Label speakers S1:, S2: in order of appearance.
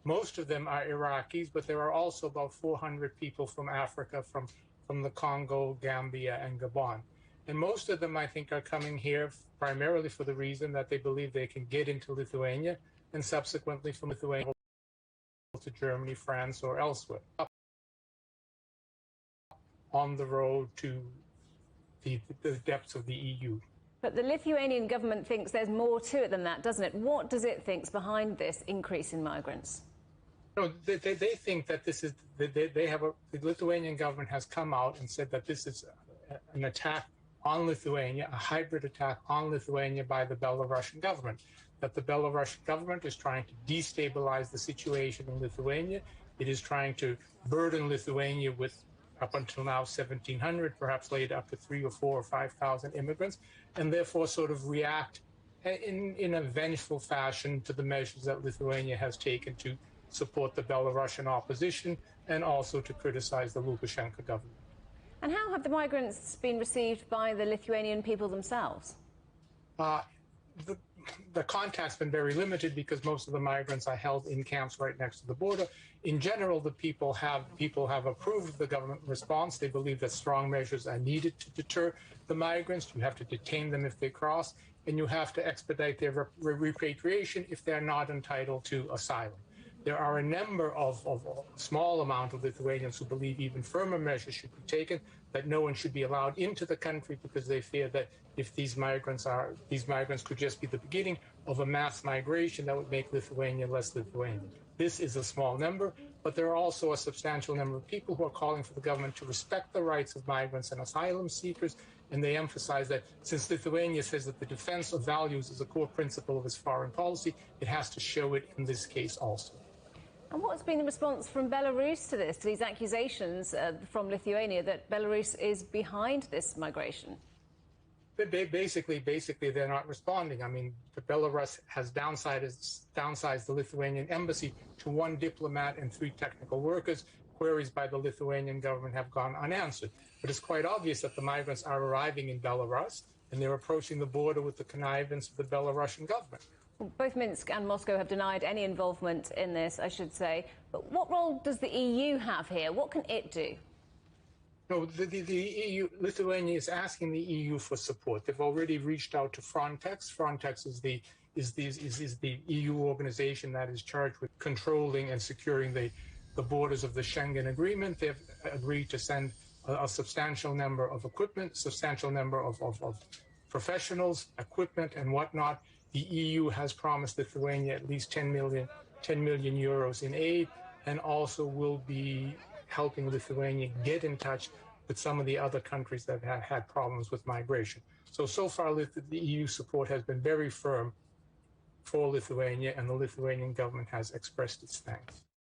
S1: Most of them are Iraqis, but there are also about 400 people from Africa, from the Congo, Gambia, and Gabon. And most of them, I think, are coming here primarily for the reason that they believe they can get into Lithuania and subsequently from Lithuania to Germany, France, or elsewhere, on the road to the depths of the EU.
S2: But the Lithuanian government thinks there's more to it than that, doesn't it? What does it think's behind this increase in migrants?
S1: No, they think that this is, the Lithuanian government has come out and said that this is an attack on Lithuania, a hybrid attack on Lithuania by the Belarusian government, that the Belarusian government is trying to destabilize the situation in Lithuania. It is trying to burden Lithuania with, up until now, 1,700, perhaps later up to 3,000 or 4,000 or 5,000 immigrants, and therefore sort of react in a vengeful fashion to the measures that Lithuania has taken to support the Belarusian opposition and also to criticize the Lukashenko government.
S2: And how have the migrants been received by the Lithuanian people themselves?
S1: The contact's been very limited because most of the migrants are held in camps right next to the border. In general, the people have approved the government response. They believe that strong measures are needed to deter the migrants. You have to detain them if they cross, and you have to expedite their repatriation if they're not entitled to asylum. There are a number of small amount of Lithuanians who believe even firmer measures should be taken, that no one should be allowed into the country because they fear that if these migrants could just be the beginning of a mass migration that would make Lithuania less Lithuanian. This is a small number, but there are also a substantial number of people who are calling for the government to respect the rights of migrants and asylum seekers, and they emphasize that since Lithuania says that the defense of values is a core principle of its foreign policy, it has to show it in this case also.
S2: And what's been the response from Belarus to this, to these accusations from Lithuania that Belarus is behind this migration?
S1: Basically, they're not responding. I mean, Belarus has downsized the Lithuanian embassy to 1 diplomat and 3 technical workers. Queries by the Lithuanian government have gone unanswered. But it's quite obvious that the migrants are arriving in Belarus, and they're approaching the border with the connivance of the Belarusian government.
S2: Both Minsk and Moscow have denied any involvement in this, I should say. But what role does the EU have here? What can it do?
S1: No, the EU, Lithuania is asking the EU for support. They've already reached out to Frontex. Frontex is the EU organization that is charged with controlling and securing the borders of the Schengen Agreement. They've agreed to send a substantial number of equipment, substantial number of professionals, equipment, and whatnot. The EU has promised Lithuania at least 10 million euros in aid, and also will be helping Lithuania get in touch with some of the other countries that have had problems with migration. So far, the EU support has been very firm for Lithuania, and the Lithuanian government has expressed its thanks.